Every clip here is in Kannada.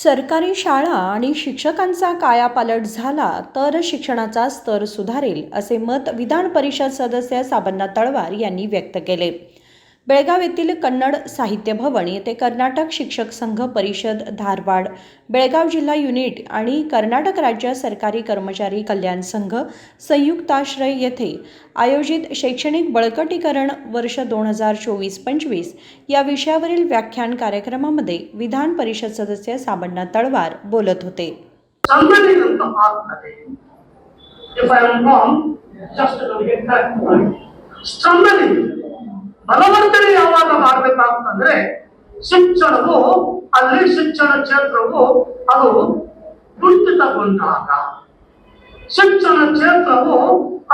सरकारी शाळा आणि शिक्षकांचा कायापालट झाला तर शिक्षणाचा स्तर सुधारेल असे मत विधान परिषद सदस्य साबन्ना तळवार यांनी व्यक्त केले. बेळगाव येथील कन्नड साहित्य भवन येथे कर्नाटक शिक्षक संघ परिषद धारवाड, बेळगाव जिल्हा युनिट आणि कर्नाटक राज्य सरकारी कर्मचारी कल्याण संघ संयुक्ताश्रय येथे आयोजित शैक्षणिक बळकटीकरण वर्ष 2024-25 या विषयावरील व्याख्यान कार्यक्रमामध्ये विधान परिषद सदस्य साबन्ना तळवार बोलत होते. ಬಲವರ್ಧನೆ ಯಾವಾಗ ಮಾಡಬೇಕಾಗ್ತಂದ್ರೆ ಶಿಕ್ಷಣವು ಅಲ್ಲಿ ಶಿಕ್ಷಣ ಕ್ಷೇತ್ರವು ಅದು ಕುಂಠಿತಗೊಂಡಾಗ, ಶಿಕ್ಷಣ ಕ್ಷೇತ್ರವು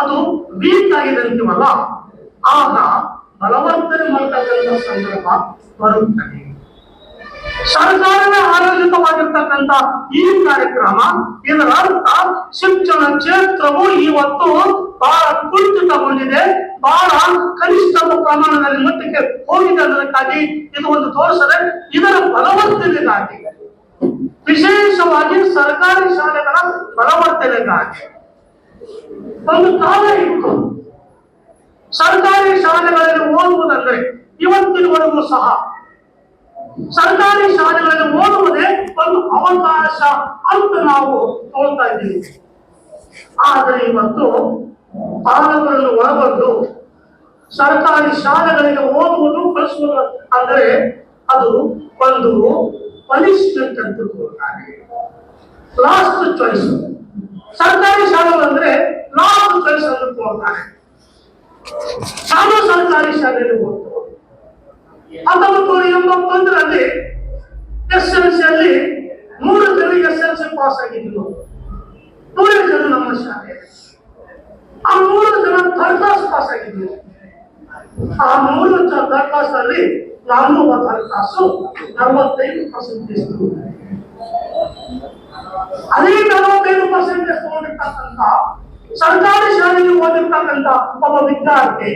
ಅದು ವೀಕ್ ಆಗಿದೆ ಅಂತೀವಲ್ಲ, ಆಗ ಬಲವರ್ಧನೆ ಮಾಡತಕ್ಕಂಥ ಸಂದರ್ಭ ಬರುತ್ತದೆ. ಸರ್ಕಾರವೇ ಆಯೋಜಿತವಾಗಿರ್ತಕ್ಕಂಥ ಈ ಕಾರ್ಯಕ್ರಮ, ಇದರ ಅರ್ಥ ಶಿಕ್ಷಣ ಕ್ಷೇತ್ರವು ಇವತ್ತು ಬಹಳ ಕುಂಠಿತಗೊಂಡಿದೆ, ಬಹಳ ಕನಿಷ್ಠ ಪ್ರಮಾಣದಲ್ಲಿ ಮಟ್ಟಕ್ಕೆ ಹೋಗಿದೆ ಅನ್ನೋದಕ್ಕಾಗಿ ಇದು ಒಂದು ತೋರಿಸದೆ. ಇದರ ಬಲವರ್ಧನೆಗಾಗಿ, ವಿಶೇಷವಾಗಿ ಸರ್ಕಾರಿ ಶಾಲೆಗಳ ಬಲವರ್ಧನೆಗಾಗಿ ಒಂದು ಕಾಲ ಇತ್ತು. ಸರ್ಕಾರಿ ಶಾಲೆಗಳಲ್ಲಿ ಓದುವುದಂದ್ರೆ ಇವತ್ತಿನವರೆಗೂ ಸಹ ಸರ್ಕಾರಿ ಶಾಲೆಗಳಲ್ಲಿ ಓದುವುದೇ ಒಂದು ಅವಕಾಶ ಅಂತ ನಾವು ನೋಡ್ತಾ ಇದ್ದೀವಿ. ಆದರೆ ಇವತ್ತು ಪಾಲಕರನ್ನು ಒಳಗೊಂಡು ಸರ್ಕಾರಿ ಶಾಲೆಗಳಿಗೆ ಓದುವುದು ಕಳಿಸುವುದು ಅಂದರೆ ಅದು ಒಂದು ಪನಿಷ್ಮೆಂಟ್ ಅಂತ ತಗೊಳ್ತಾರೆ. ಲಾಸ್ಟ್ ಚಾಯ್ಸ್ ಸರ್ಕಾರಿ ಶಾಲೆಗಳಂದ್ರೆ ಲಾಸ್ಟ್ ಚಾಯ್ಸ್ ಅಂತ ತಗೊಳ್ತಾರೆ. ನಾನು ಸರ್ಕಾರಿ ಶಾಲೆಯಲ್ಲಿ ಓದ್ತು 1981ರಲ್ಲಿ SLCಯಲ್ಲಿ 3 ಜನ SLC ಪಾಸ್ ಆಗಿದ್ರು. 3 ಜನ ನಮ್ಮ ಶಾಲೆ, ಆ 3 ಜನ ಥರ್ಡ್ ಕ್ಲಾಸ್ ಪಾಸ್ ಆಗಿದ್ರು. ಆ 3 ಥರ್ಡ್ ಕ್ಲಾಸ್ ಅಲ್ಲಿ ನಾನು ಥರ್ಡ್ ಕ್ಲಾಸು 45% ಅದೇ 45% ತಗೊಂಡಿರ್ತಕ್ಕಂಥ ಸರ್ಕಾರಿ ಶಾಲೆಯಲ್ಲಿ ಓದಿರ್ತಕ್ಕಂಥ ಒಬ್ಬ ವಿದ್ಯಾರ್ಥಿ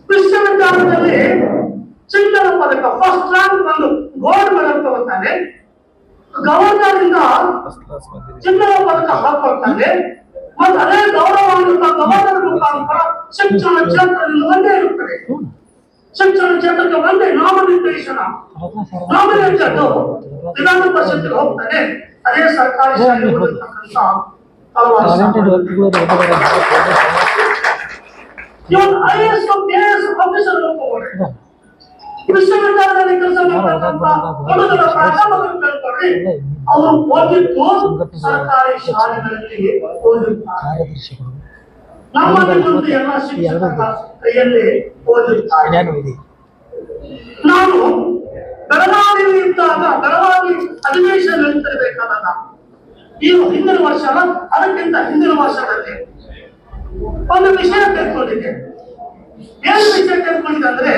ವಿಶ್ವವಿದ್ಯಾಲಯದಲ್ಲಿ ಚಿನ್ನದ ಪದಕ ಫಸ್ಟ್ ರ್ಯಾಂಕ್ ಬಂದು ಗೋಲ್ಡ್ ಮೆಡಲ್ ತಗೋತಾನೆ. ಗವರ್ನರ್ ಇಂದ ಚಿನ್ನದ ಪದಕ ಹಾಕೊಳ್ತಾನೆ. ಮತ್ತು ಅದೇ ಗೌರವವನ್ನು ಗವರ್ನರ್ ಮುಖಾಂತರ ಶಿಕ್ಷಣ ಕ್ಷೇತ್ರದಲ್ಲಿ ಒಂದೇ ಇರುತ್ತದೆ. ಶಿಕ್ಷಣ ಕ್ಷೇತ್ರಕ್ಕೆ ಒಂದೇ ನಾಮನಿರ್ದೇಶನ, ನಾಮಿನೇಟೆಡ್ ವಿಧಾನ ಪರಿಷತ್ಗೆ ಹೋಗ್ತಾನೆ. ಅದೇ ಸರ್ಕಾರಿ ಶಾಲೆ ಓದಿರ್ತಕ್ಕಂಥ ಇವತ್ತು IAS KS ಆಫೀಸರ್ ಹೋಗ್ತಾರೆ. ವಿಶ್ವವಿದ್ಯಾಲಯದಲ್ಲಿ ಕೆಲಸ ಮಾಡತಕ್ಕಂಥ ಹುಡುಗರ ಪ್ರಾಧ್ಯಾಪಕರು ಕೇಳ್ಕೊಡ್ರಿ, ಅವರು ಓದಿದ್ದು ಸರ್ಕಾರಿ ಶಾಲೆಗಳಲ್ಲಿ ಓದಿರ್ತಾರೆ. ನಮ್ಮಲ್ಲಿ ಎಲ್ಲ ಶಿಕ್ಷಕರ ಕೈಯಲ್ಲಿ ಓದಿರ್ತಾರೆ. ನಾನು ಬೆಳಗಾವಿಯಲ್ಲಿ ಇದ್ದಾಗ, ಬೆಳಗಾವಿ ಅಧಿವೇಶನ ನಡೀತಿರ್ಬೇಕಾದಾಗ ಈ ಹಿಂದಿನ ವರ್ಷ ಅದಕ್ಕಿಂತ ಹಿಂದಿನ ವರ್ಷದಲ್ಲಿ ಒಂದು ವಿಷಯ ತೆಗೆದುಕೊಂಡಿದ್ದೆ. ಏನು ವಿಷಯ ತೆಗೆದುಕೊಂಡಿದ್ದೆ ಅಂದ್ರೆ,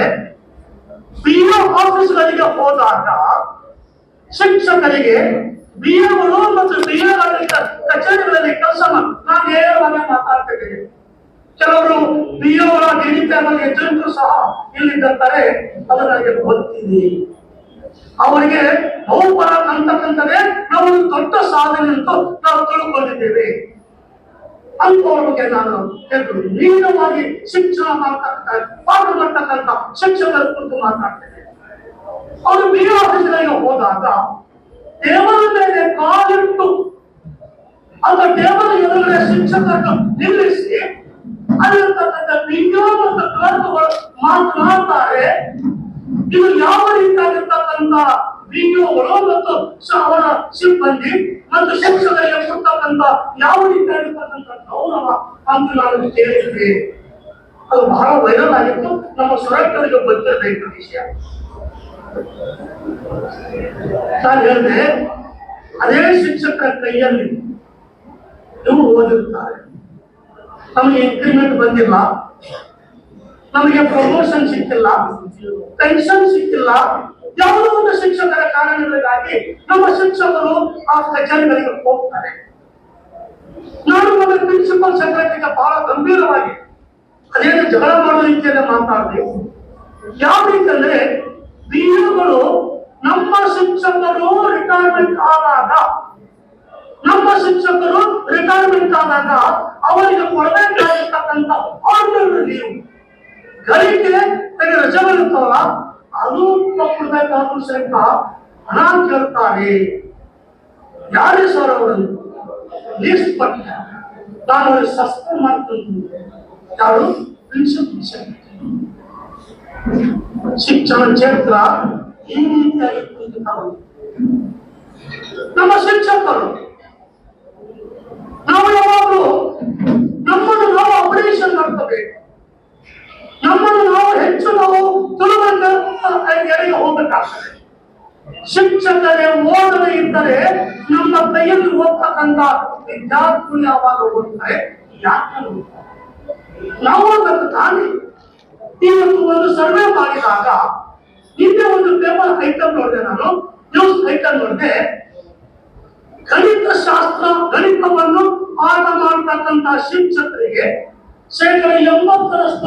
BO ಆಫೀಸ್ಗಳಿಗೆ ಹೋದಾಗ ಶಿಕ್ಷಕರಿಗೆ BOಗಳು ಮತ್ತು BOಗಳ ಕಚೇರಿಗಳಲ್ಲಿ ಕೆಲಸ ನಾನು ನೇರವಾಗಿ ಮಾತಾಡ್ತಾ ಇದ್ದೀನಿ. ಕೆಲವರು BOಗಳ DDPR ಏಜೆಂಟರು ಸಹ ಇಲ್ಲಿದ್ದಾರೆ, ಅದು ನನಗೆ ಗೊತ್ತಿದೆ. ಅವರಿಗೆ ಬಹುಪರ ಅಂತಕ್ಕಂಥದ್ದೇ ನಾವು ದೊಡ್ಡ ಸಾಧನೆ ಅಂತ ನಾವು ತಿಳ್ಕೊಂಡಿದ್ದೇವೆ ಅಂತವ್ರ ಬಗ್ಗೆ ನಾನು ನೇರವಾಗಿ ಶಿಕ್ಷಣ ಮಾಡ್ತಕ್ಕಂಥ ಪಾಠ ಮಾಡ್ತಕ್ಕಂಥ ಶಿಕ್ಷಕರ ಕುರಿತು ಮಾತಾಡ್ತೇನೆ. ಅವರು BO ಆಫೀಸ್ಗಳಿಗೆ ಹೋದಾಗ ಟೇಬಲ್ ಮೇಲೆ ಕಾಲಿಟ್ಟು அந்த ಟೇಬಲ್ ಎದುರುಗಡೆ ಶಿಕ್ಷಕರನ್ನು ನಿಲ್ಲಿಸಿ ಅಲ್ಲಿರ್ತಕ್ಕಂಥ BO ಮತ್ತು ಕ್ಲರ್ಕ್ಗಳು ಮಾತನಾಡ್ತಾರೆ. ಇದು ಯಾವ ರೀತಿಯಾಗಿರ್ತಕ್ಕಂಥ BOಗಳು ಮತ್ತು ಅವರ ಸಿಬ್ಬಂದಿ ಮತ್ತು ಶಿಕ್ಷಕರಿಗೆ ಕೊಡ್ತಕ್ಕಂಥ ಯಾವ ರೀತಿಯಾಗಿರ್ತಕ್ಕಂಥ ಗೌರವ ಅಂತ ನಾನು ಕೇಳಿದ್ದೆ. ಅದು ಬಹಳ ವೈರಲ್ ಆಗಿತ್ತು, ನಮ್ಮ ಸುರಕ್ಷರಿಗೆ ಗೊತ್ತಿರಬೇಕು ವಿಷಯ. ನಾನು ಹೇಳಿದೆ, ಅದೇ ಶಿಕ್ಷಕರ ಕೈಯಲ್ಲಿ ಇವರು ಓದಿರ್ತಾರೆ. ನಮಗೆ ಇನ್ಕ್ರಿಮೆಂಟ್ ಬಂದಿಲ್ಲ, ನಮಗೆ ಪ್ರಮೋಷನ್ ಸಿಕ್ಕಿಲ್ಲ, ಪೆನ್ಷನ್ ಸಿಕ್ಕಿಲ್ಲ, ಯಾವುದೋ ಒಂದು ಶಿಕ್ಷಕರ ಕಾರಣಗಳಿಗಾಗಿ ನಮ್ಮ ಶಿಕ್ಷಕರು ಆ ಕಚೇರಿಗಳಿಗೆ ಹೋಗ್ತಾರೆ. ನಾನು ನನ್ನ ಪ್ರಿನ್ಸಿಪಲ್ ಸೆಕ್ರೆಟರಿಗೆ ಬಹಳ ಗಂಭೀರವಾಗಿ ಅದೇನು ಜಗಳ ಮಾಡೋ ರೀತಿಯಲ್ಲಿ ಮಾತಾಡಬೇಕು. ಯಾವ ರೀತಿ ಅಂದ್ರೆ BOಗಳು ನಮ್ಮ ಶಿಕ್ಷಣ ಶಿಕ್ಷಕರು ರಿಟೈರ್ಮೆಂಟ್ ಆದಾಗ ಅವರಿಗೆ ಕೊಡಬೇಕಾಗಿರ್ತಕ್ಕಂಥ ಆರ್ಡರ್ ಲೀವ್ ಗಳಿಕೆ ರಜೆಗಳಿರ್ತಾವಲ್ಲ ಅದು ಕೊಡ್ಬೇಕಾದ್ರೂ ಸಹಿತ ಹಣ ಕೇಳ್ತಾರೆ. ಯಾರೇ ಸರ್ ಅವರನ್ನು ಲೀಸ್ಟ್ ಪಟ್ಟ ನಾನು ಅವ್ರಿಗೆ ಸಸ್ಪೆಂಡ್ ಮಾಡ್ತೀನಿ. ಯಾರು ಪ್ರಿನ್ಸಿಪಲ್ ಶಿಕ್ಷಣ ಕ್ಷೇತ್ರ ಈ ರೀತಿಯಾಗಿ ನಮ್ಮ ಶಿಕ್ಷಕರು ನಾವು ಯಾವಾಗಲೂ ನಮ್ಮನ್ನು ನಾವು ಅಪ್ಡೇಷನ್ ಮಾಡ್ಕೋಬೇಕು. ನಮ್ಮನ್ನು ನಾವು ಹೆಚ್ಚು ನಾವು ತುಳುವಂಗೆ ಹೋಗಬೇಕಾಗ್ತದೆ. ಶಿಕ್ಷಕರೇ ಓದದೇ ಇದ್ದರೆ ನಮ್ಮ ಕೈಯಲ್ಲಿ ಓದ್ತಕ್ಕಂಥ ವಿದ್ಯಾರ್ಥಿಗಳು ಯಾವಾಗ ಓದ್ತಾರೆ ಯಾಕೆ ನಾವು ಓದಬೇಕು ತಾನೇ. ಇವತ್ತು ಒಂದು ಸರ್ವೆ ಮಾಡಿದಾಗ ನಿನ್ನೆ ಒಂದು ಪೇಪರ್ ಐಟಮ್ ನೋಡಿದೆ, ನಾನು ನ್ಯೂಸ್ ಐಟಮ್ ನೋಡಿದೆ. ಗಣಿತವನ್ನು ಪಾಠ ಮಾಡತಕ್ಕಂಥ शिक्षकರಿಗೆ 80%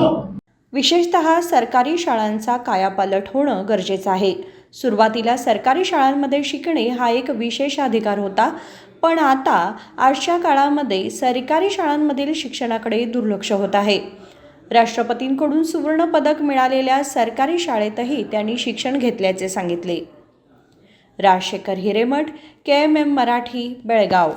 विशेषतः सरकारी शाळांचा कायापालट होणं गरजेचं आहे. सुरुवातीला सरकारी शाळांमध्ये शिकणे हा एक विशेषाधिकार होता, पण आता आजच्या काळामध्ये सरकारी शाळांमधील शिक्षणाकडे दुर्लक्ष होत आहे. राष्ट्रपतींकडून सुवर्ण पदक मिळालेल्या सरकारी शाळेतही त्यांनी शिक्षण घेतल्याचे सांगितले. राजशेखर हिरेमठ, KMM मराठी, बेळगाव.